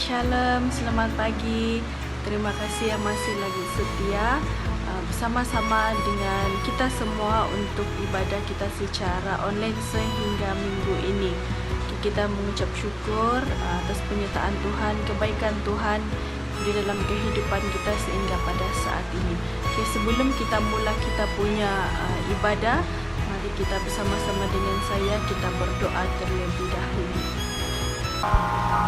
Shalom, selamat pagi. Terima kasih yang masih lagi setia bersama-sama dengan kita semua untuk ibadah kita secara online sehingga minggu ini. Kita mengucap syukur atas penyertaan Tuhan, kebaikan Tuhan di dalam kehidupan kita sehingga pada saat ini. Sebelum kita mula kita punya ibadah, mari kita bersama-sama dengan saya kita berdoa terlebih dahulu.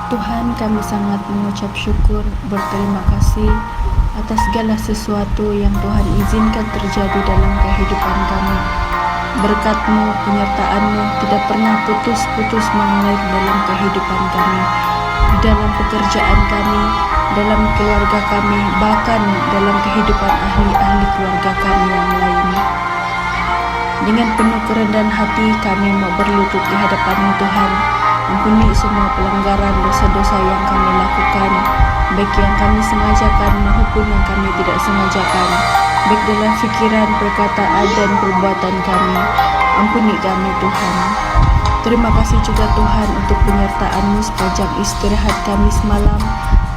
Tuhan, kami sangat mengucap syukur, berterima kasih atas segala sesuatu yang Tuhan izinkan terjadi dalam kehidupan kami. Berkat-Mu, penyertaan-Mu tidak pernah putus-putus mengalir dalam kehidupan kami, dalam pekerjaan kami, dalam keluarga kami, bahkan dalam kehidupan ahli-ahli keluarga kami yang lainnya. Dengan penuh kerendahan hati kami mau berlutut di hadapan-Mu Tuhan. Ampuni semua pelanggaran dosa-dosa yang kami lakukan, baik yang kami sengajakan maupun yang kami tidak sengajakan, baik dalam fikiran, perkataan, dan perbuatan kami. Ampuni kami Tuhan. Terima kasih juga Tuhan untuk penyertaan-Mu sepanjang istirahat kami semalam.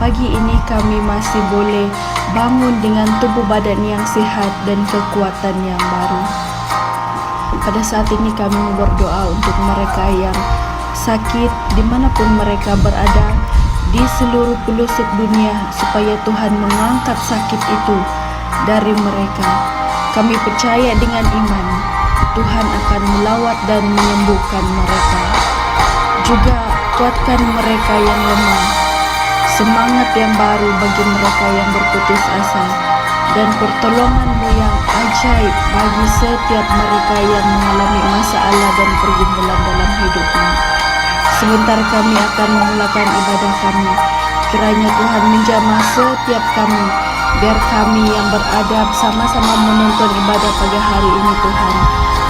Pagi ini kami masih boleh bangun dengan tubuh badan yang sehat dan kekuatan yang baru. Pada saat ini kami berdoa untuk mereka yang sakit dimanapun mereka berada di seluruh pelosok dunia, supaya Tuhan mengangkat sakit itu dari mereka. Kami percaya dengan iman Tuhan akan melawat dan menyembuhkan mereka. Juga kuatkan mereka yang lemah, semangat yang baru bagi mereka yang berputus asa, dan pertolongan-Mu yang ajaib bagi setiap mereka yang mengalami masalah dan pergumulan dalam hidupnya. Sebentar kami akan memulakan ibadah kami. Kiranya Tuhan menjamah setiap kami, biar kami yang berada sama-sama menonton ibadah pada hari ini Tuhan.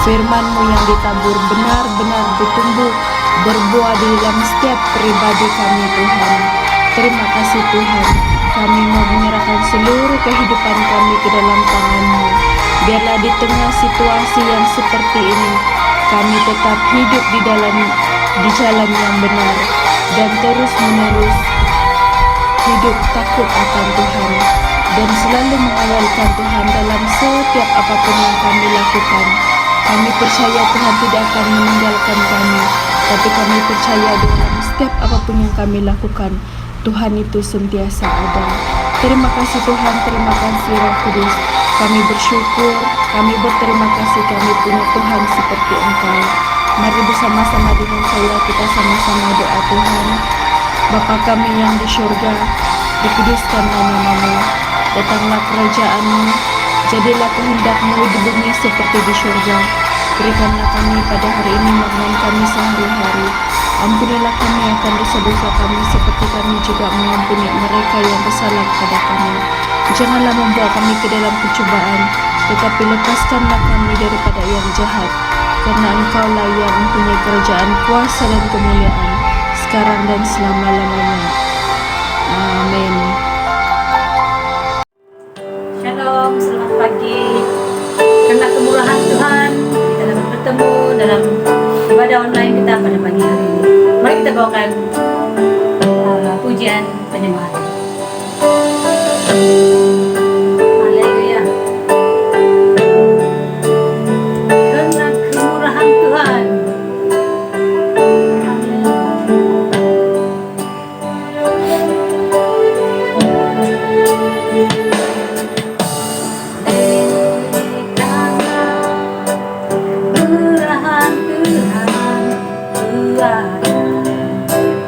Firman-Mu yang ditabur benar-benar bertumbuh, berbuah di dalam setiap pribadi kami Tuhan. Terima kasih Tuhan. Kami mau menyerahkan seluruh kehidupan kami ke dalam tangan-Mu. Biarlah di tengah situasi yang seperti ini, kami tetap hidup di jalan yang benar dan terus-menerus hidup takut akan Tuhan dan selalu mengawalkan Tuhan dalam setiap apapun yang kami lakukan. Kami percaya Tuhan tidak akan meninggalkan kami, tapi kami percaya dalam setiap apapun yang kami lakukan, Tuhan itu sentiasa ada. Terima kasih Tuhan, terima kasih Roh Kudus. Kami bersyukur, kami berterima kasih kami punya Tuhan seperti Engkau. Mari bersama-sama dengan saya kita sama-sama doa Tuhan. Bapa kami yang di syurga, dikuduskanlah nama-Mu, datanglah kerajaan-Mu, jadilah kehendak-Mu di bumi seperti di syurga. Berikanlah kami pada hari ini makanan kami sehari-hari. Ampunilah kami akan dosa-dosa kami seperti kami juga mengampuni mereka yang bersalah kepada kami. Janganlah membawa kami ke dalam pencobaan, tetapi lepaskanlah kami daripada yang jahat. Karena Engkau-lah yang mempunyai kerajaan, kuasa dan kemuliaan sekarang dan selama-lamanya. Amin. Shalom, selamat pagi. Karena kemurahan Tuhan, kita dapat bertemu dalam ibadah online kita pada pagi hari ini. Mari kita bawakan pujian penyembahan. Haleluya. Karena kemurahan Tuhan.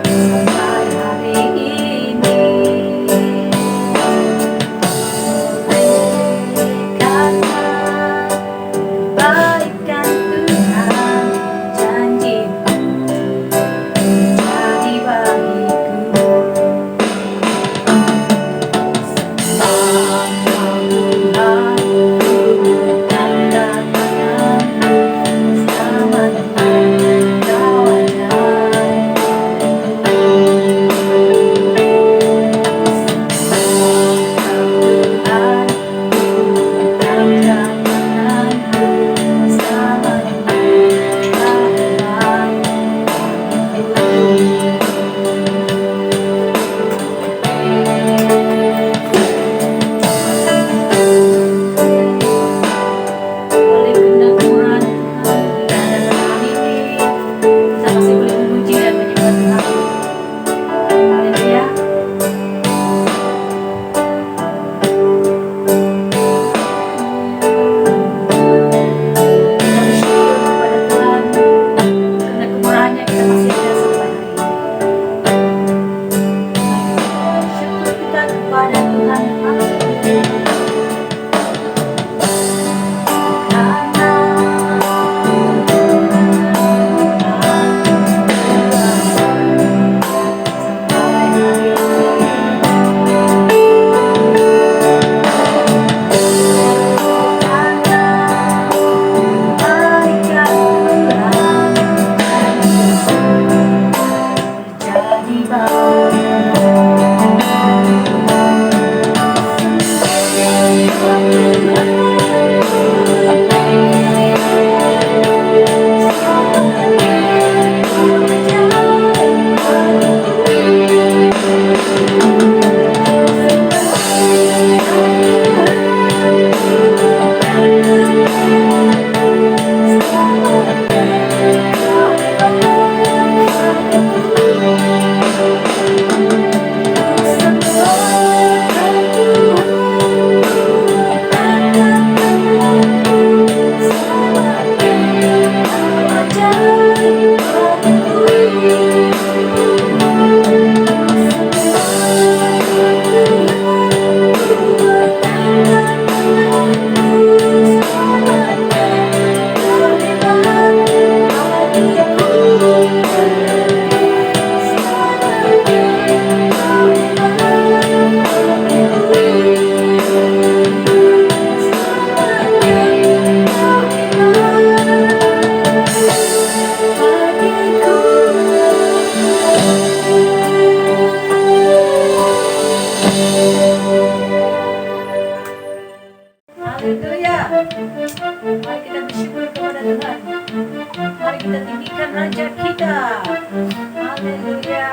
Sampai hari ini Mari kita bersyukur kepada Tuhan. Mari kita tinggikan Raja kita. Haleluya.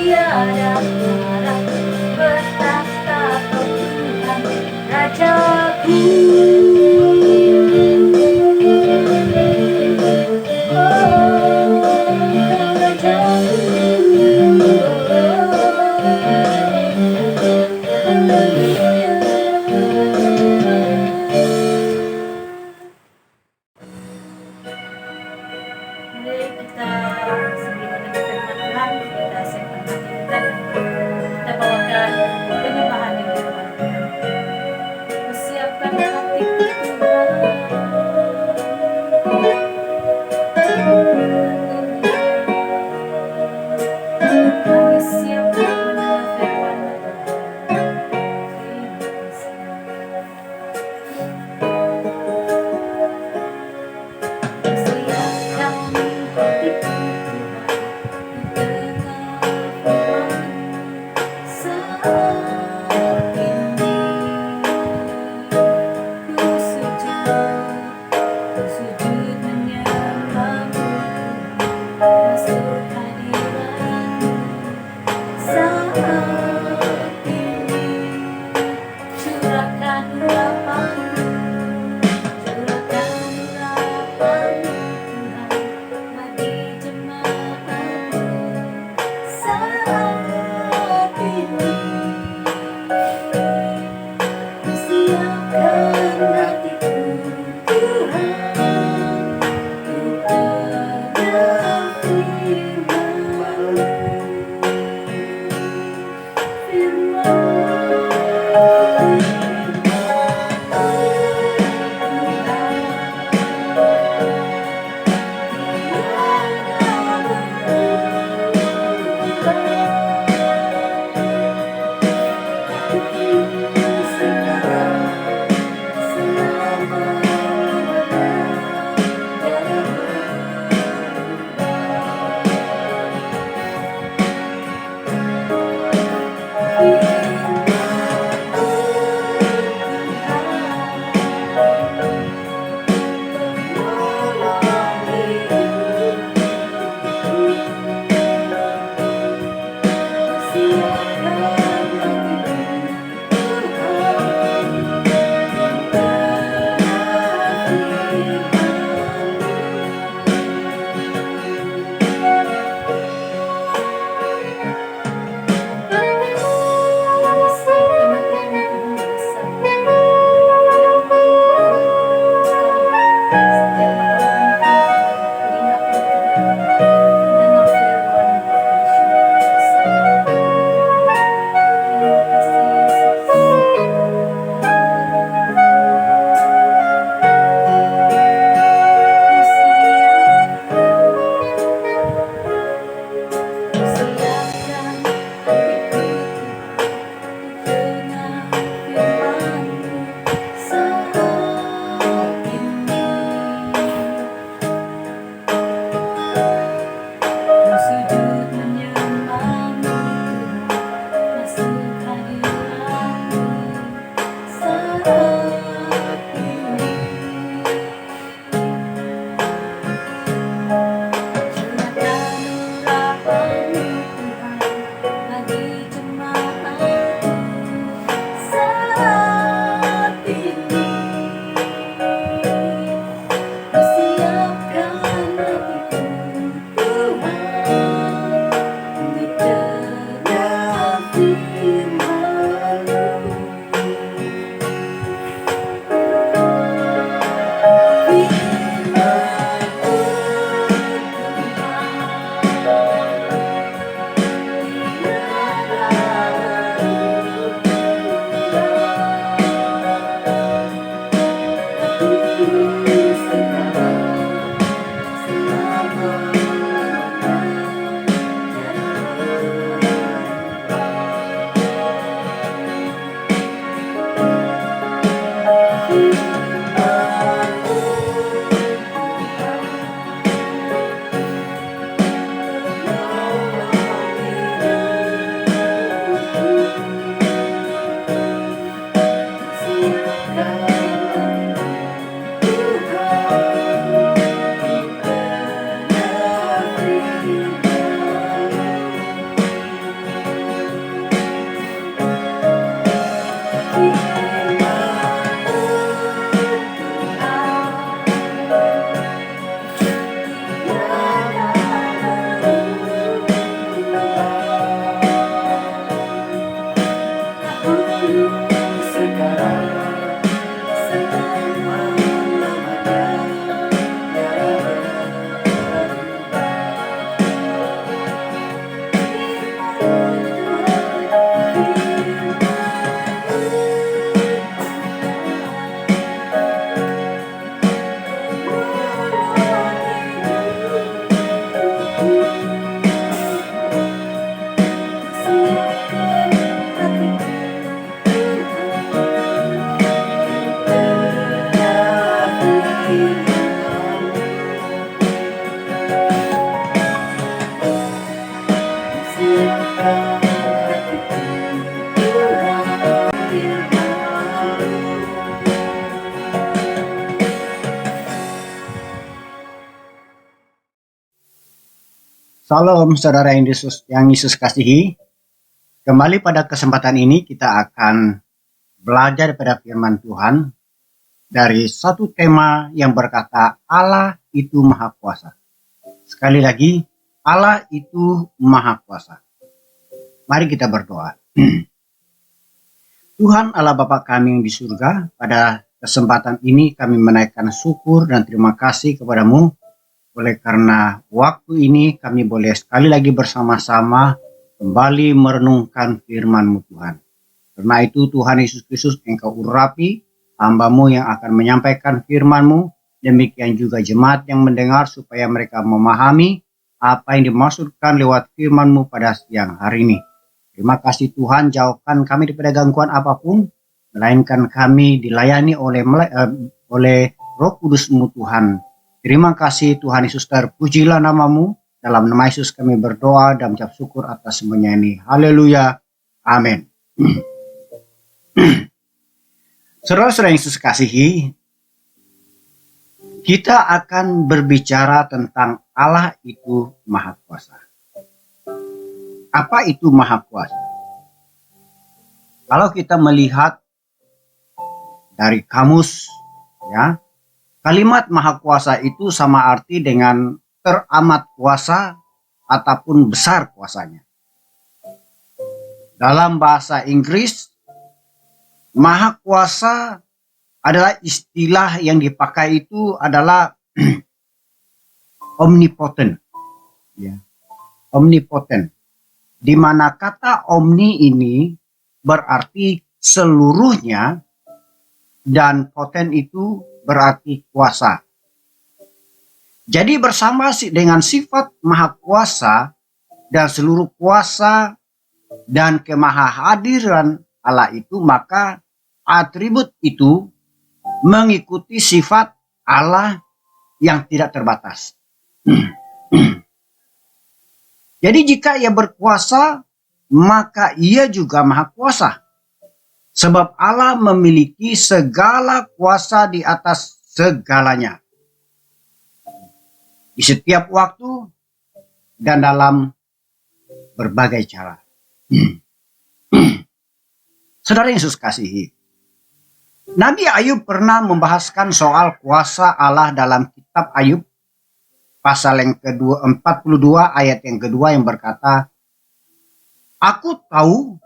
tiada arah bertahta kau Tuhan Rajaku. Mari kita sebelum mendengarkan firman Tuhan, kita siapkan hati kita siap mendengar firman-Mu. Terima kasih. Persiapkan hatiku Tuhan, saat ini ku sujud menyembah-Mu, masuk hadirat-Mu. Salam saudara yang Yesus kasihi. Kembali pada kesempatan ini kita akan belajar pada firman Tuhan dari satu tema yang berkata Allah itu Maha Kuasa. Sekali lagi, Allah itu Maha Kuasa. Mari kita berdoa. Tuhan Allah Bapa kami yang di surga, pada kesempatan ini kami menaikkan syukur dan terima kasih kepadamu. Oleh karena waktu ini kami boleh sekali lagi bersama-sama kembali merenungkan firman-Mu Tuhan. Karena itu Tuhan Yesus Kristus, Engkau urapi hamba-Mu yang akan menyampaikan firman-Mu. Demikian juga jemaat yang mendengar supaya mereka memahami apa yang dimaksudkan lewat firman-Mu pada siang hari ini. Terima kasih Tuhan, jauhkan kami daripada gangguan apapun, melainkan kami dilayani oleh Roh Kudus-Mu Tuhan. Terima kasih Tuhan Yesus, terpujilah nama-Mu. Dalam nama Yesus kami berdoa dan mengucap syukur atas semuanya ini. Haleluya. Amin. Saudara-saudara yang Yesus kasihi, kita akan berbicara tentang Allah itu Maha Kuasa. Apa itu Maha Kuasa? Kalau kita melihat dari kamus, ya, kalimat Maha Kuasa itu sama arti dengan teramat kuasa ataupun besar kuasanya. Dalam bahasa Inggris, Maha Kuasa adalah istilah yang dipakai itu adalah omnipotent. Ya. Omnipotent. Di mana kata omni ini berarti seluruhnya dan poten itu berarti kuasa. Jadi bersama dengan sifat Maha Kuasa dan seluruh kuasa dan kemahahadiran Allah itu, maka atribut itu mengikuti sifat Allah yang tidak terbatas. Jadi jika Ia berkuasa, maka Ia juga Maha Kuasa. Sebab Allah memiliki segala kuasa di atas segalanya. Di setiap waktu dan dalam berbagai cara. Saudara yang Yesus kasihi, Nabi Ayub pernah membahaskan soal kuasa Allah dalam kitab Ayub pasal yang ke-42 ayat yang kedua yang berkata, Aku tahu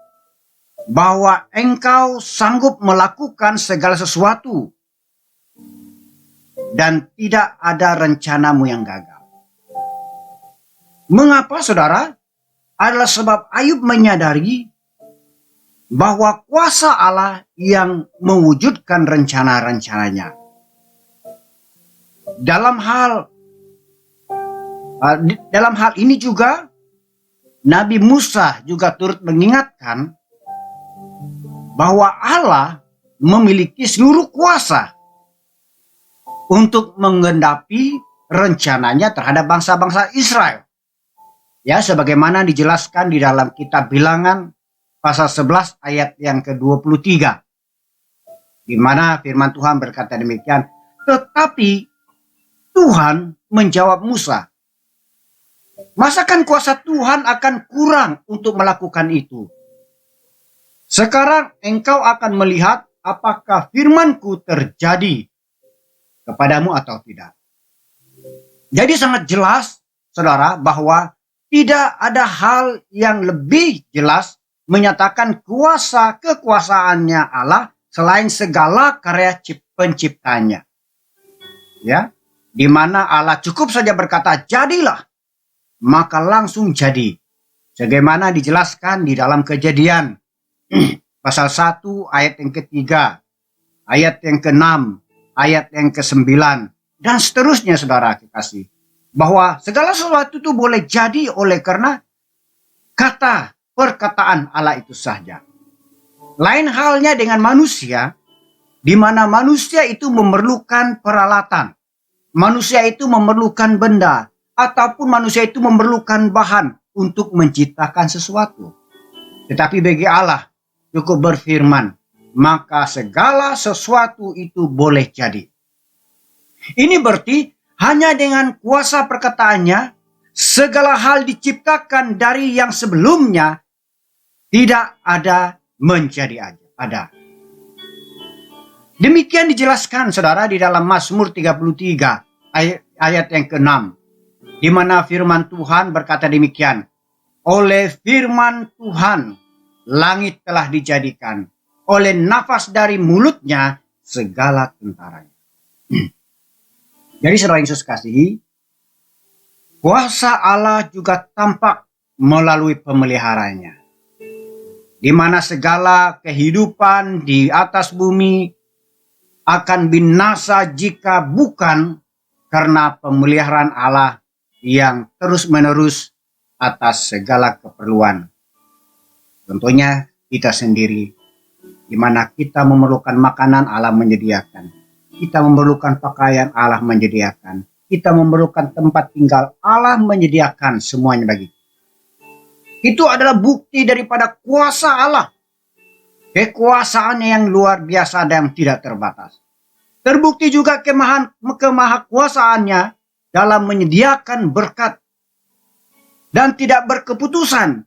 bahwa Engkau sanggup melakukan segala sesuatu dan tidak ada rencanamu yang gagal. Mengapa saudara? Adalah sebab Ayub menyadari bahwa kuasa Allah yang mewujudkan rencana-rencananya. Dalam hal ini juga Nabi Musa juga turut mengingatkan bahwa Allah memiliki seluruh kuasa untuk menggenapi rencananya terhadap bangsa-bangsa Israel. Ya, sebagaimana dijelaskan di dalam kitab Bilangan pasal 11 ayat yang ke-23. Di mana firman Tuhan berkata demikian, tetapi Tuhan menjawab Musa, masakan kuasa Tuhan akan kurang untuk melakukan itu? Sekarang engkau akan melihat apakah firmanku terjadi kepadamu atau tidak. Jadi sangat jelas, saudara, bahwa tidak ada hal yang lebih jelas menyatakan kuasa kekuasaannya Allah selain segala karya penciptanya. Ya, di mana Allah cukup saja berkata jadilah, maka langsung jadi. Sebagaimana dijelaskan di dalam Kejadian pasal 1 ayat yang ketiga, ayat yang ke-6, ayat yang ke-9, dan seterusnya saudara kekasih. Bahwa segala sesuatu itu boleh jadi oleh karena perkataan Allah itu saja. Lain halnya dengan manusia, di mana manusia itu memerlukan peralatan. Manusia itu memerlukan benda, ataupun manusia itu memerlukan bahan untuk menciptakan sesuatu. Tetapi bagi Allah cukup berfirman, maka segala sesuatu itu boleh jadi. Ini berarti hanya dengan kuasa perkataannya, segala hal diciptakan dari yang sebelumnya tidak ada menjadi ada. Demikian dijelaskan saudara di dalam Mazmur 33 ayat yang ke-6. Di mana firman Tuhan berkata demikian. Oleh firman Tuhan langit telah dijadikan. Oleh nafas dari mulutnya segala tentaranya. Jadi saudara Yesus kasihi, kuasa Allah juga tampak melalui pemeliharanya. Di mana segala kehidupan di atas bumi akan binasa jika bukan karena pemeliharaan Allah yang terus-menerus atas segala keperluan. Tentunya kita sendiri, di mana kita memerlukan makanan, Allah menyediakan. Kita memerlukan pakaian, Allah menyediakan. Kita memerlukan tempat tinggal, Allah menyediakan semuanya bagi kita. Itu adalah bukti daripada kuasa Allah. Kekuasaannya yang luar biasa dan tidak terbatas. Terbukti juga kemahakuasaannya dalam menyediakan berkat. Dan tidak berkeputusan.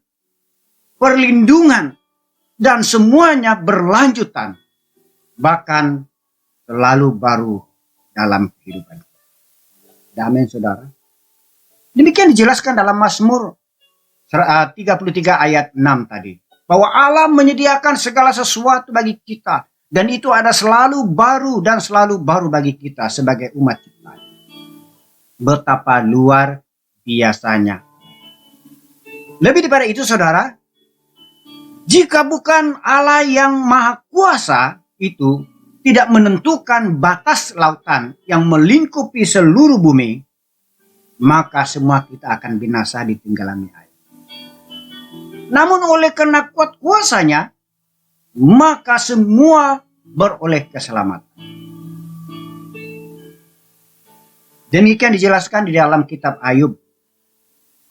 Perlindungan. Dan semuanya berlanjutan. Bahkan selalu baru dalam kehidupan. Amin saudara. Demikian dijelaskan dalam Mazmur 33 ayat 6 tadi. Bahwa Allah menyediakan segala sesuatu bagi kita. Dan itu ada selalu baru dan selalu baru bagi kita sebagai umat ciptaan. Betapa luar biasanya. Lebih daripada itu saudara. Jika bukan Allah yang maha kuasa itu tidak menentukan batas lautan yang melingkupi seluruh bumi. Maka semua kita akan binasa ditenggelami air. Namun oleh karena kuat kuasanya, maka semua beroleh keselamatan. Demikian dijelaskan di dalam kitab Ayub.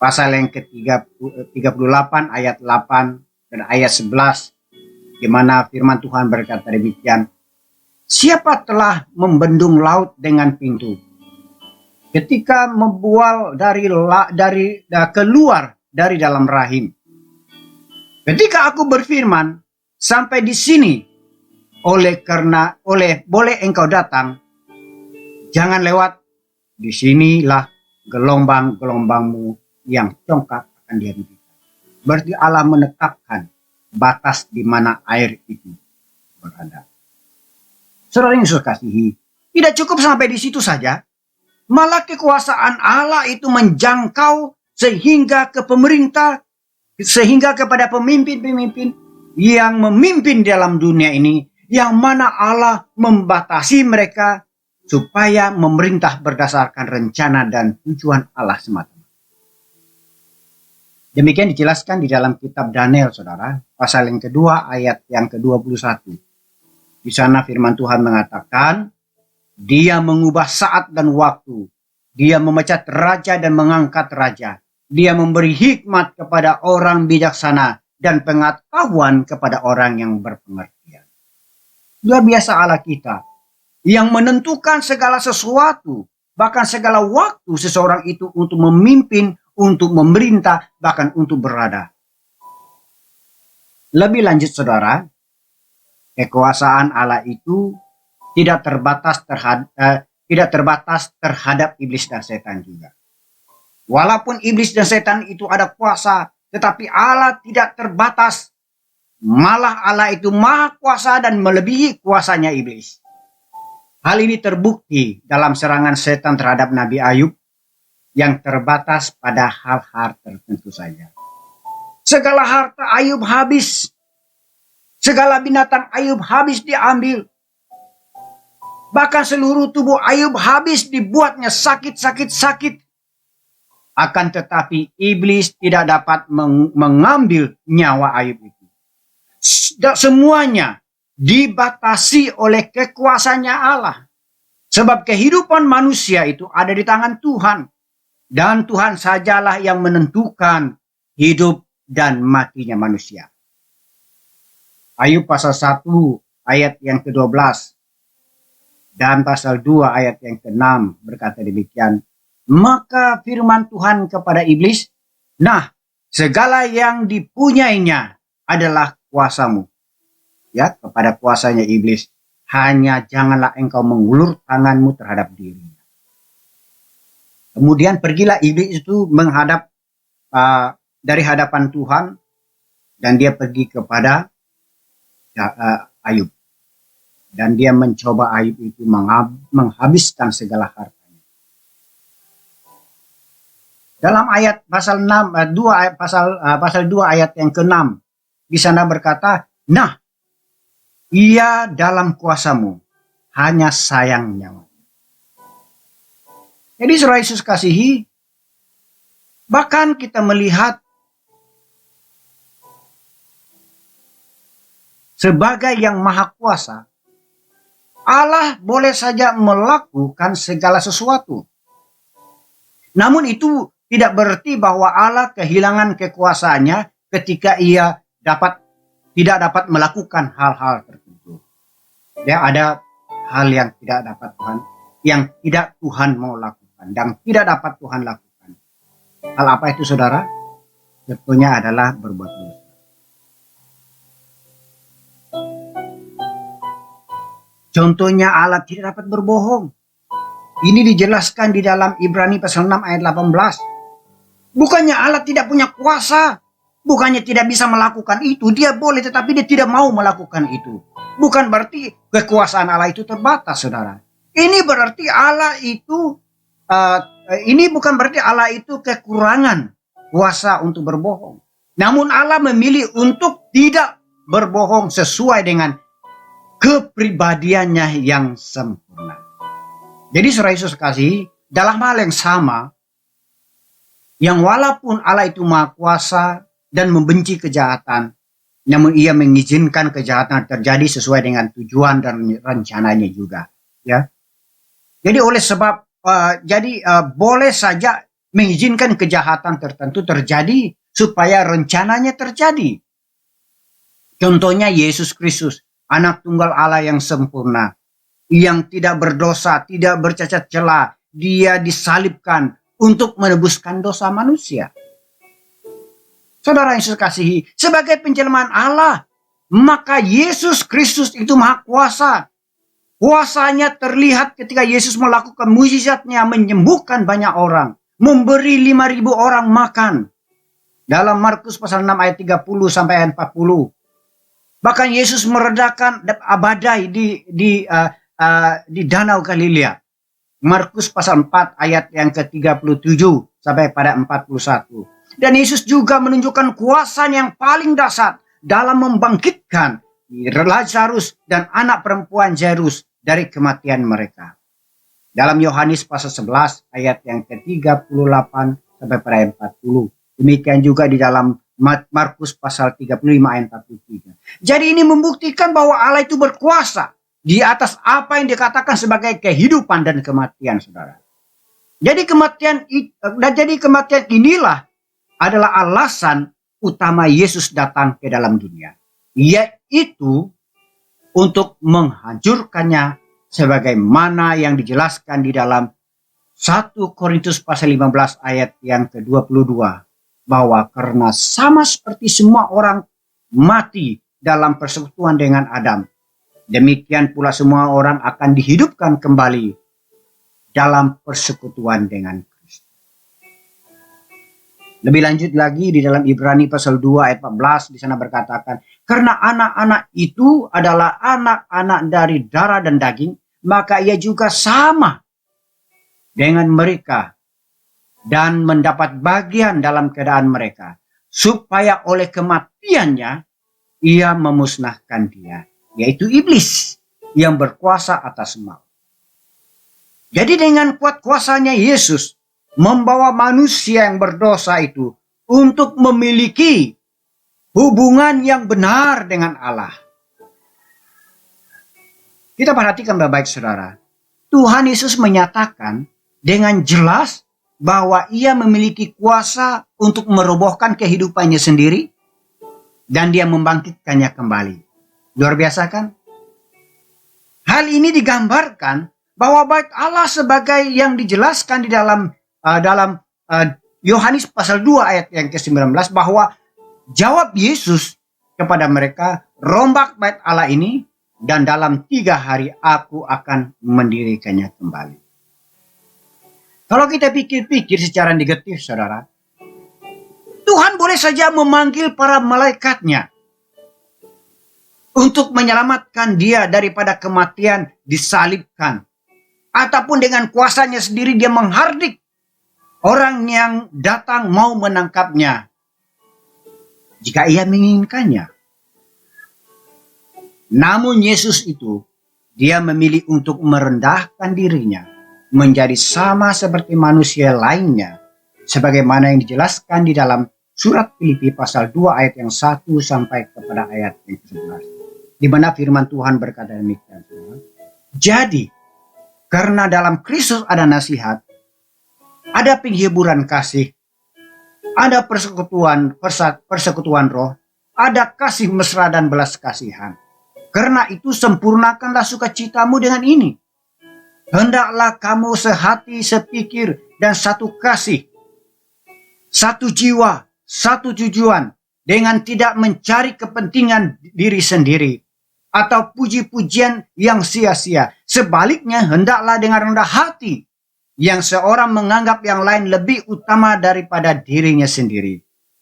Pasal yang ke-38 ayat 8 dan ayat 11. Di mana firman Tuhan berkata demikian. Siapa telah membendung laut dengan pintu? Ketika membual keluar dari dalam rahim. Ketika aku berfirman, sampai di sini, boleh engkau datang, jangan lewat, disinilah gelombang-gelombangmu yang congkak akan dihentikan. Berarti Allah menetapkan batas di mana air itu berada. Saudara yang saya kasihi, tidak cukup sampai di situ saja, malah kekuasaan Allah itu menjangkau sehingga ke pemerintah, sehingga kepada pemimpin-pemimpin yang memimpin dalam dunia ini, yang mana Allah membatasi mereka supaya memerintah berdasarkan rencana dan tujuan Allah semata. Demikian dijelaskan di dalam kitab Daniel, saudara, pasal yang kedua ayat yang ke-21. Di sana firman Tuhan mengatakan, Dia mengubah saat dan waktu, Dia memecat raja dan mengangkat raja. Dia memberi hikmat kepada orang bijaksana dan pengetahuan kepada orang yang berpengertian. Luar biasa Allah kita yang menentukan segala sesuatu, bahkan segala waktu seseorang itu untuk memimpin, untuk memerintah, bahkan untuk berada. Lebih lanjut saudara, kekuasaan Allah itu tidak terbatas terhadap iblis dan setan juga. Walaupun iblis dan setan itu ada kuasa, tetapi Allah tidak terbatas. Malah Allah itu maha kuasa dan melebihi kuasanya iblis. Hal ini terbukti dalam serangan setan terhadap Nabi Ayub yang terbatas pada hal-hal tertentu saja. Segala harta Ayub habis. Segala binatang Ayub habis diambil. Bahkan seluruh tubuh Ayub habis dibuatnya sakit. Akan tetapi iblis tidak dapat mengambil nyawa Ayub itu. Semuanya dibatasi oleh kekuasaannya Allah. Sebab kehidupan manusia itu ada di tangan Tuhan. Dan Tuhan sajalah yang menentukan hidup dan matinya manusia. Ayub pasal 1 ayat yang ke-12 dan pasal 2 ayat yang ke-6 berkata demikian. Maka firman Tuhan kepada iblis, nah, segala yang dipunyainya adalah kuasamu. Ya, kepada kuasanya iblis. Hanya janganlah engkau mengulur tanganmu terhadap dirinya. Kemudian pergilah iblis itu menghadap dari hadapan Tuhan dan dia pergi kepada Ayub. Dan dia mencoba Ayub itu menghabiskan segala hartanya. Dalam ayat pasal 6 pasal 2 ayat yang ke-6 di sana berkata, nah, ia dalam kuasamu, hanya sayang nyawa. Jadi saudara Yesus kasihi, bahkan kita melihat sebagai yang maha kuasa, Allah boleh saja melakukan segala sesuatu. Namun itu tidak berarti bahwa Allah kehilangan kekuasaannya ketika ia tidak dapat melakukan hal-hal tertentu. Ya, ada hal yang tidak dapat Tuhan mau lakukan dan tidak dapat Tuhan lakukan. Hal apa itu saudara? Tentunya adalah berbuat dosa. Contohnya Allah tidak dapat berbohong. Ini dijelaskan di dalam Ibrani pasal 6 ayat 18. Bukannya Allah tidak punya kuasa. Bukannya tidak bisa melakukan itu, dia boleh tetapi dia tidak mau melakukan itu. Bukan berarti kekuasaan Allah itu terbatas, saudara. Ini berarti Allah itu, ini bukan berarti Allah itu kekurangan kuasa untuk berbohong. Namun Allah memilih untuk tidak berbohong sesuai dengan kepribadiannya yang sempurna. Jadi saudara Yesus kasih, dalam hal yang sama, yang walaupun Allah itu maha kuasa, dan membenci kejahatan, namun ia mengizinkan kejahatan terjadi sesuai dengan tujuan dan rencananya juga. Ya, jadi oleh sebab boleh saja mengizinkan kejahatan tertentu terjadi supaya rencananya terjadi. Contohnya Yesus Kristus, anak tunggal Allah yang sempurna, yang tidak berdosa, tidak bercacat celah, dia disalibkan untuk menebuskan dosa manusia. Saudara Yesus kasihi, sebagai penjelmaan Allah, maka Yesus Kristus itu maha kuasa. Kuasanya terlihat ketika Yesus melakukan mukjizatnya, menyembuhkan banyak orang, memberi 5.000 orang makan. Dalam Markus pasal 6 ayat 30 sampai 40. Bahkan Yesus meredakan badai di Danau Galilea. Markus pasal 4 ayat yang ke-37 sampai pada 41. Dan Yesus juga menunjukkan kuasa yang paling dahsyat dalam membangkitkan Lazarus dan anak perempuan Jairus dari kematian mereka. Dalam Yohanes pasal 11 ayat yang ke-38 sampai pada 40. Demikian juga di dalam Markus pasal 35 ayat 43. Jadi ini membuktikan bahwa Allah itu berkuasa di atas apa yang dikatakan sebagai kehidupan dan kematian, saudara. Jadi kematian inilah adalah alasan utama Yesus datang ke dalam dunia, yaitu untuk menghancurkannya sebagaimana yang dijelaskan di dalam 1 Korintus pasal 15 ayat yang ke-22, bahwa karena sama seperti semua orang mati dalam persekutuan dengan Adam, demikian pula semua orang akan dihidupkan kembali dalam persekutuan dengan Kristus. Lebih lanjut lagi di dalam Ibrani pasal 2 ayat 14 di sana berkatakan, karena anak-anak itu adalah anak-anak dari darah dan daging, maka ia juga sama dengan mereka dan mendapat bagian dalam keadaan mereka, supaya oleh kematiannya ia memusnahkan dia, yaitu iblis yang berkuasa atas maut. Jadi dengan kuat kuasanya Yesus membawa manusia yang berdosa itu untuk memiliki hubungan yang benar dengan Allah. Kita perhatikan baik-baik, saudara. Tuhan Yesus menyatakan dengan jelas bahwa ia memiliki kuasa untuk merobohkan kehidupannya sendiri dan dia membangkitkannya kembali. Luar biasa kan? Hal ini digambarkan bahwa bait Allah sebagai yang dijelaskan di dalam Yohanes pasal 2 ayat yang ke-19, bahwa jawab Yesus kepada mereka, rombak bait Allah ini dan dalam 3 hari aku akan mendirikannya kembali. Kalau kita pikir-pikir secara negatif, saudara, Tuhan boleh saja memanggil para malaikatnya untuk menyelamatkan dia daripada kematian, disalibkan. Ataupun dengan kuasanya sendiri dia menghardik orang yang datang mau menangkapnya, jika ia menginginkannya. Namun Yesus itu, dia memilih untuk merendahkan dirinya, menjadi sama seperti manusia lainnya, sebagaimana yang dijelaskan di dalam surat Filipi pasal 2 ayat yang 1 sampai kepada ayat yang ke-11. Di mana firman Tuhan berkata demikian. Jadi, karena dalam Kristus ada nasihat, ada penghiburan kasih, ada persekutuan roh, ada kasih mesra dan belas kasihan. Karena itu sempurnakanlah sukacitamu dengan ini. Hendaklah kamu sehati, sepikir, dan satu kasih, satu jiwa, satu tujuan, dengan tidak mencari kepentingan diri sendiri atau puji-pujian yang sia-sia. Sebaliknya, hendaklah dengan rendah hati, yang seorang menganggap yang lain lebih utama daripada dirinya sendiri.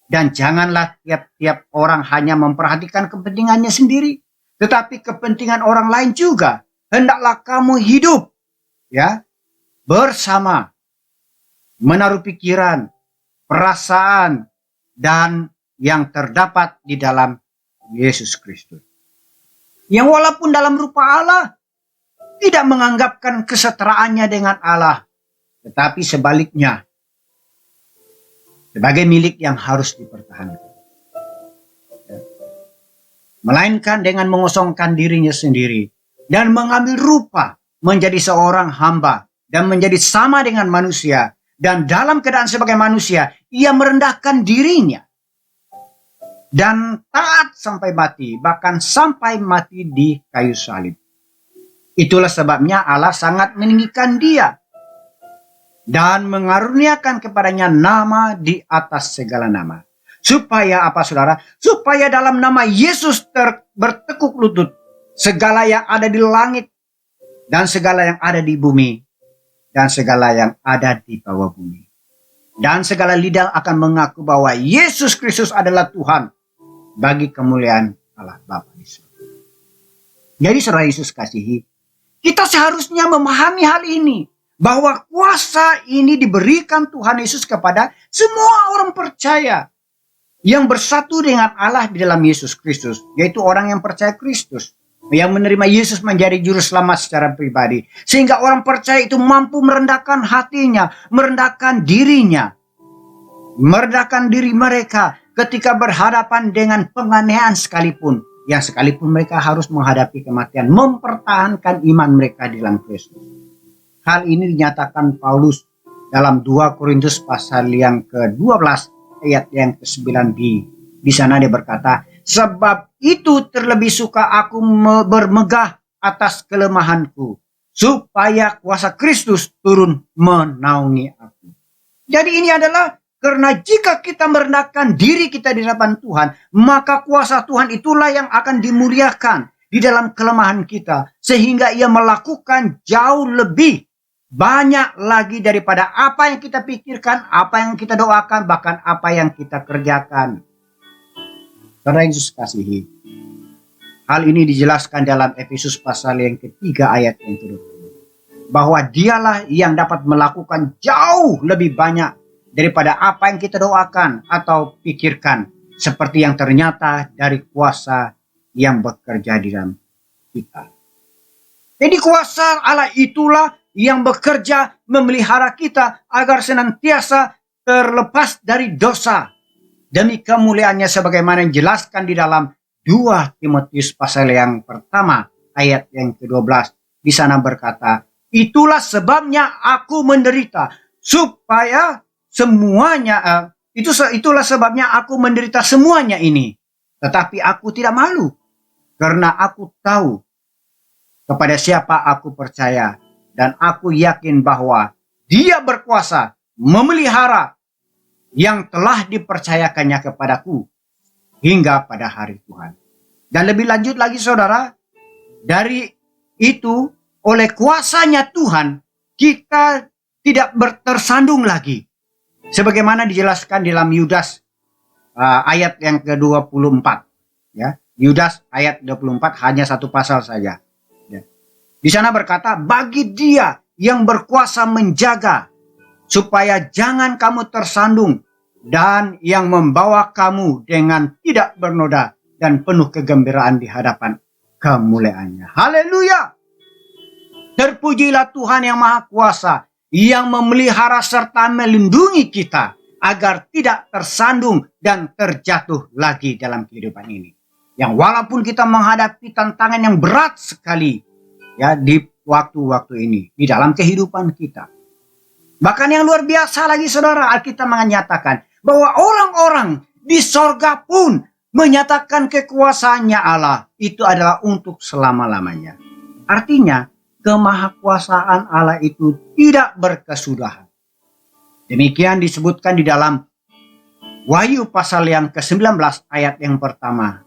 Dan janganlah tiap-tiap orang hanya memperhatikan kepentingannya sendiri, tetapi kepentingan orang lain juga. Hendaklah kamu hidup, ya, bersama, menaruh pikiran, perasaan, dan yang terdapat di dalam Yesus Kristus. Yang walaupun dalam rupa Allah, tidak menganggapkan kesetaraannya dengan Allah, tetapi sebaliknya, sebagai milik yang harus dipertahankan. Melainkan dengan mengosongkan dirinya sendiri dan mengambil rupa menjadi seorang hamba dan menjadi sama dengan manusia, dan dalam keadaan sebagai manusia ia merendahkan dirinya dan taat sampai mati, bahkan sampai mati di kayu salib. Itulah sebabnya Allah sangat meninggikan dia dan mengaruniakan kepadanya nama di atas segala nama. Supaya apa, saudara? Supaya dalam nama Yesus bertekuk lutut segala yang ada di langit dan segala yang ada di bumi dan segala yang ada di bawah bumi. Dan segala lidah akan mengaku bahwa Yesus Kristus adalah Tuhan, bagi kemuliaan Allah Bapa di surga. Jadi saudara Yesus kasihi, kita seharusnya memahami hal ini, bahwa kuasa ini diberikan Tuhan Yesus kepada semua orang percaya yang bersatu dengan Allah di dalam Yesus Kristus, yaitu orang yang percaya Kristus, yang menerima Yesus menjadi juru selamat secara pribadi, sehingga orang percaya itu mampu merendahkan hatinya, merendahkan dirinya, merendahkan diri mereka ketika berhadapan dengan penganiayaan sekalipun, yang sekalipun mereka harus menghadapi kematian, mempertahankan iman mereka di dalam Kristus. Hal ini dinyatakan Paulus dalam 2 Korintus pasal yang ke-12 ayat yang ke-9b. Di sana dia berkata, sebab itu terlebih suka aku bermegah atas kelemahanku, supaya kuasa Kristus turun menaungi aku. Jadi ini adalah karena jika kita merendahkan diri kita di hadapan Tuhan, maka kuasa Tuhan itulah yang akan dimuliakan di dalam kelemahan kita, sehingga ia melakukan jauh lebih banyak lagi daripada apa yang kita pikirkan, apa yang kita doakan, bahkan apa yang kita kerjakan. Saudara Yesus kasihi, hal ini dijelaskan dalam Efesus pasal yang ketiga ayat yang ke-20, bahwa dialah yang dapat melakukan jauh lebih banyak daripada apa yang kita doakan atau pikirkan, seperti yang ternyata dari kuasa yang bekerja di dalam kita. Jadi kuasa Allah itulah yang bekerja memelihara kita agar senantiasa terlepas dari dosa, demi kemuliaannya, sebagaimana yang dijelaskan di dalam 2 Timotius pasal yang pertama ayat yang ke-12. Di sana berkata, itulah sebabnya aku menderita, supaya semuanya itulah sebabnya aku menderita semuanya ini. Tetapi aku tidak malu, karena aku tahu kepada siapa aku percaya, dan aku yakin bahwa Dia berkuasa memelihara yang telah dipercayakannya kepadaku hingga pada hari Tuhan. Dan lebih lanjut lagi saudara, dari itu oleh kuasanya Tuhan kita tidak tersandung lagi. Sebagaimana dijelaskan dalam Yudas ayat yang ke-24. Ya, Yudas ayat 24 hanya satu pasal saja. Ya. Di sana berkata, bagi Dia yang berkuasa menjaga supaya jangan kamu tersandung, dan yang membawa kamu dengan tidak bernoda dan penuh kegembiraan di hadapan kemuliaannya. Haleluya! Terpujilah Tuhan yang Maha Kuasa, yang memelihara serta melindungi kita agar tidak tersandung dan terjatuh lagi dalam kehidupan ini. Yang walaupun kita menghadapi tantangan yang berat sekali ya di waktu-waktu ini di dalam kehidupan kita. Bahkan yang luar biasa lagi saudara, Alkitab menyatakan bahwa orang-orang di sorga pun menyatakan kekuasaannya Allah itu adalah untuk selama-lamanya. Artinya kemahakuasaan Allah itu tidak berkesudahan. Demikian disebutkan di dalam Wahyu pasal yang ke-19 ayat yang pertama.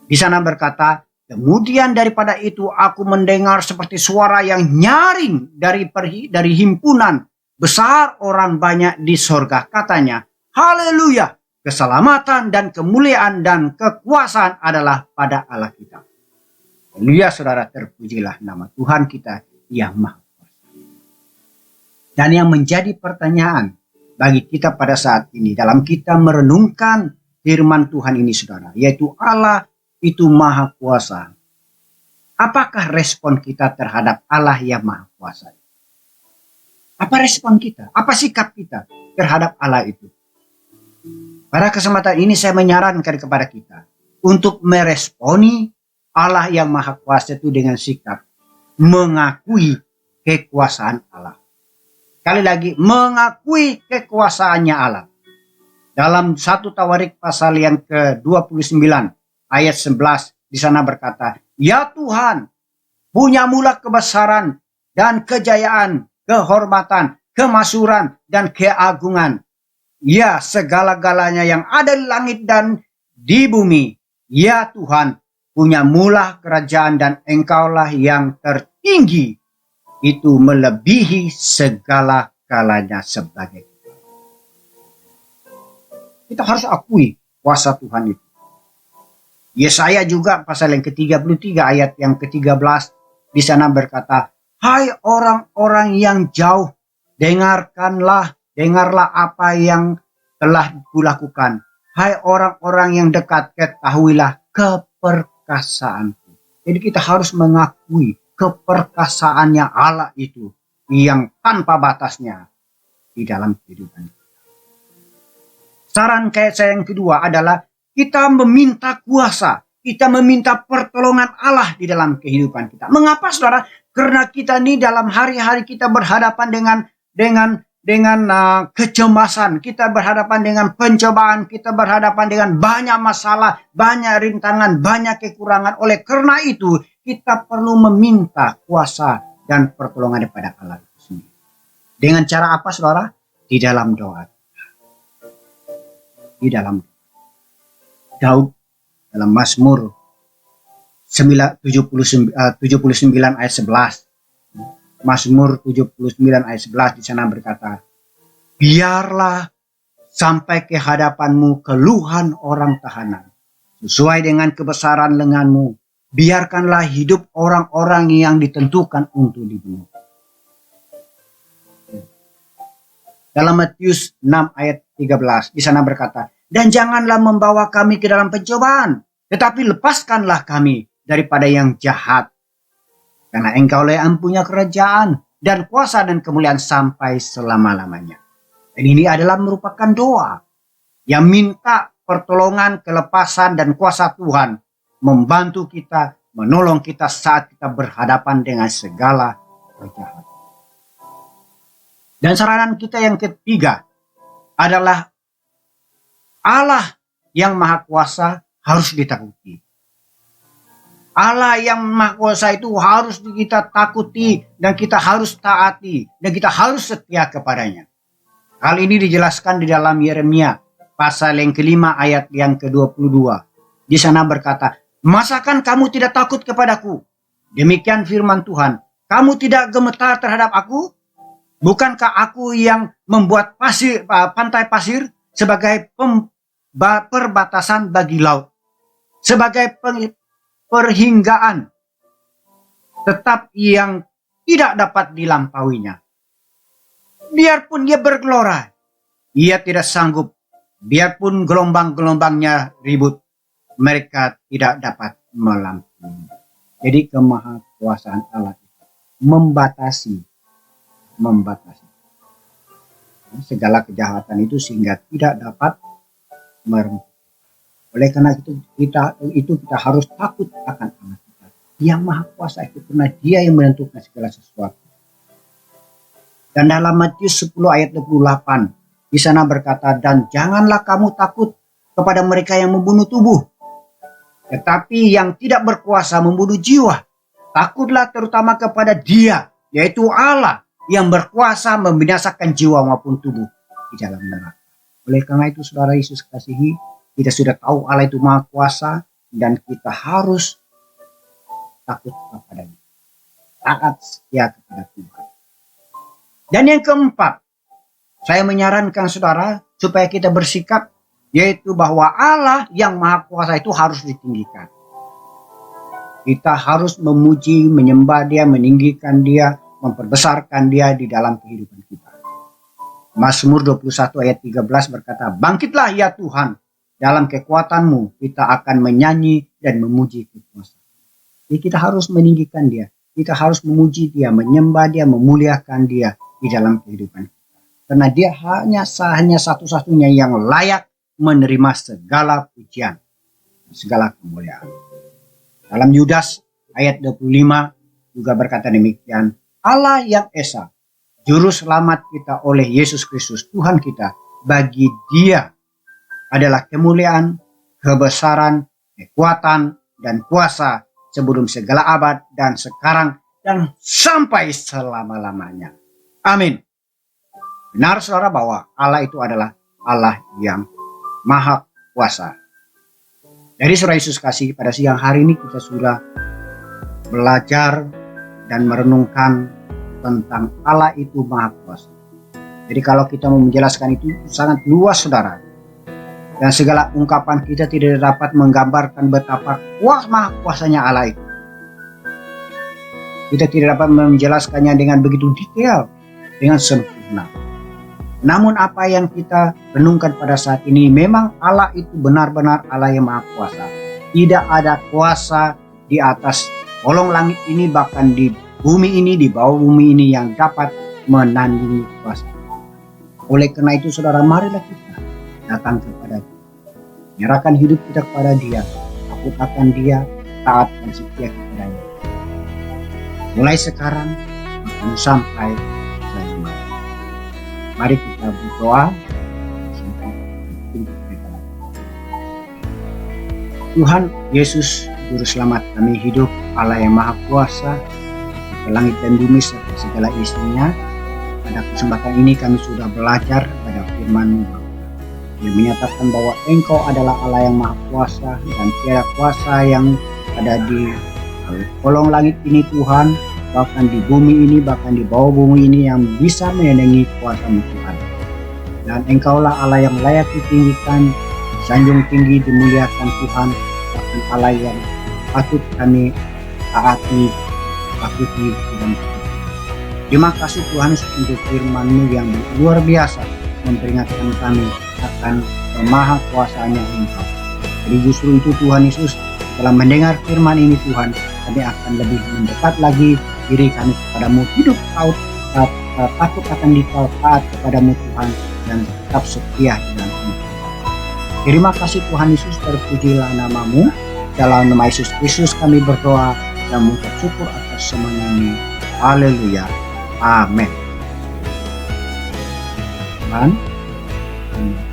Di sana berkata, kemudian daripada itu aku mendengar seperti suara yang nyaring dari himpunan besar orang banyak di sorga. Katanya, haleluya, keselamatan dan kemuliaan dan kekuasaan adalah pada Allah kita. Haleluya saudara, terpujilah nama Tuhan kita yang Maha Kuasa. Dan yang menjadi pertanyaan bagi kita pada saat ini dalam kita merenungkan firman Tuhan ini saudara, yaitu Allah itu Maha Kuasa. Apakah respon kita terhadap Allah yang Maha Kuasa? Apa respon kita? Apa sikap kita terhadap Allah itu? Pada kesempatan ini saya menyarankan kepada kita untuk meresponi Allah yang Maha Kuasa itu dengan sikap mengakui kekuasaan Allah. Sekali lagi, mengakui kekuasaannya Allah. Dalam 1 Tawarik pasal yang ke-29 ayat 11 di sana berkata, ya Tuhan, punya mula kebesaran dan kejayaan, kehormatan, kemasyhuran dan keagungan. Ya, segala-galanya yang ada di langit dan di bumi. Ya Tuhan, punya mula kerajaan dan Engkaulah yang tertinggi. Itu melebihi segala-galanya sebagai kita harus akui kuasa Tuhan itu. Yesaya juga pasal yang ke-33 ayat yang ke-13 di sana berkata, hai orang-orang yang jauh, dengarlah apa yang telah kulakukan. Hai orang-orang yang dekat, ketahuilah keperkasaanku. Jadi kita harus mengakui keperkasaannya Allah itu yang tanpa batasnya di dalam kehidupan kita. Saran saya yang kedua adalah kita meminta kuasa, kita meminta pertolongan Allah di dalam kehidupan kita. Mengapa saudara? Karena kita ini dalam hari-hari kita berhadapan dengan kecemasan, kita berhadapan dengan pencobaan, kita berhadapan dengan banyak masalah, banyak rintangan, banyak kekurangan. Oleh karena itu, kita perlu meminta kuasa dan pertolongan daripada Allah itu sendiri. Dengan cara apa saudara? Di dalam doa. Di dalam Daud dalam Mazmur 79 ayat 11. Mazmur 79 ayat 11 di sana berkata, biarlah sampai ke hadapanmu keluhan orang tahanan, sesuai dengan kebesaran lenganmu, biarkanlah hidup orang-orang yang ditentukan untuk dibunuh. Dalam Matius 6 ayat 13 di sana berkata, dan janganlah membawa kami ke dalam pencobaan, tetapi lepaskanlah kami daripada yang jahat. Karena Engkaulah yang punya kerajaan dan kuasa dan kemuliaan sampai selama-lamanya. Dan ini adalah merupakan doa yang minta pertolongan, kelepasan dan kuasa Tuhan membantu kita, menolong kita saat kita berhadapan dengan segala kejahatan. Dan saranan kita yang ketiga adalah Allah yang Maha Kuasa harus ditakuti. Allah yang Maha Kuasa itu harus kita takuti dan kita harus taati dan kita harus setia kepadanya. Hal ini dijelaskan di dalam Yeremia pasal yang kelima ayat yang ke-22. Di sana berkata, "Masakan kamu tidak takut kepadaku? Demikian firman Tuhan, kamu tidak gemetar terhadap aku? Bukankah aku yang membuat pantai pasir sebagai perbatasan bagi laut, sebagai perhinggaan tetap yang tidak dapat dilampauinya. Biarpun ia bergelora, ia tidak sanggup. Biarpun gelombang-gelombangnya ribut, mereka tidak dapat melampaui." Jadi kemahakuasaan Allah itu membatasi segala kejahatan itu sehingga tidak dapat merengkuh. Oleh karena itu kita harus takut akan Allah kita. Yang Maha Kuasa itu karena Dia yang menentukan segala sesuatu. Dan dalam Matius 10 ayat 28 di sana berkata, "Dan janganlah kamu takut kepada mereka yang membunuh tubuh, tetapi yang tidak berkuasa membunuh jiwa. Takutlah terutama kepada Dia, yaitu Allah yang berkuasa membinasakan jiwa maupun tubuh di dalam neraka." Oleh karena itu saudara Yesus kasihi, kita sudah tahu Allah itu Maha Kuasa dan kita harus takut kepadanya. Taat setia kepada Tuhan. Dan yang keempat, saya menyarankan saudara supaya kita bersikap, yaitu bahwa Allah yang Maha Kuasa itu harus ditinggikan. Kita harus memuji, menyembah Dia, meninggikan Dia, memperbesarkan Dia di dalam kehidupan kita. Mazmur 21 ayat 13 berkata, "Bangkitlah ya Tuhan, dalam kekuatan-Mu kita akan menyanyi dan memuji kekuasaan." Jadi kita harus meninggikan Dia, kita harus memuji Dia, menyembah Dia, memuliakan Dia di dalam kehidupan kita. Karena Dia hanya satu-satunya yang layak menerima segala pujian, segala kemuliaan. Dalam Yudas ayat 25 juga berkata demikian, "Allah yang Esa, Juru Selamat kita oleh Yesus Kristus Tuhan kita, bagi Dia adalah kemuliaan, kebesaran, kekuatan, dan kuasa sebelum segala abad dan sekarang dan sampai selama-lamanya. Amin." Benar saudara bahwa Allah itu adalah Allah yang Maha Kuasa. Dari saudara Yesus kasih, pada siang hari ini kita sudah belajar dan merenungkan tentang Allah itu Maha Kuasa. Jadi kalau kita mau menjelaskan itu sangat luas saudara. Dan segala ungkapan kita tidak dapat menggambarkan betapa maha kuasanya Allah itu. Kita tidak dapat menjelaskannya dengan begitu detail, dengan sempurna. Namun apa yang kita renungkan pada saat ini, memang Allah itu benar-benar Allah yang Maha Kuasa. Tidak ada kuasa di atas kolong langit ini, bahkan di bumi ini, di bawah bumi ini yang dapat menandingi kuasa. Oleh karena itu saudara, marilah kita datang kepada Dia, menyerahkan hidup kita kepada Dia, takut akan Dia, taat dan setia kepadanya. Mulai sekarang bahkan sampai selama. Mari kita berdoa. Tuhan Yesus, Juru Selamat kami hidup, Allah yang Maha Kuasa, ke langit dan bumi serta segala isinya. Pada kesempatan ini kami sudah belajar pada firman-Mu yang menyatakan bahwa Engkau adalah Allah yang Maha Kuasa dan tiada kuasa yang ada di kolong langit ini Tuhan, bahkan di bumi ini, bahkan di bawah bumi ini yang bisa menandingi kuasa-Mu Tuhan. Dan Engkaulah Allah yang layak ditinggikan, sanjung tinggi, dimuliakan Tuhan, bahkan Allah yang patut kami taati, takuti dan takuti. Terima kasih Tuhan untuk firman-Mu yang luar biasa memperingatkan kami akan maha kuasanya Engkau. Jadi justru itu Tuhan Yesus, setelah mendengar firman ini Tuhan, kami akan lebih mendekat lagi diri kami kepadamu, hidup takut akan Dikau, taat kepadamu Tuhan, dan tetap setia dengan Engkau. Terima kasih Tuhan Yesus, terpujilah nama-Mu. Dalam nama Yesus Kristus kami berdoa dan mengucap syukur atas semuanya ini. Haleluya. Amin. Tuhan. Amin.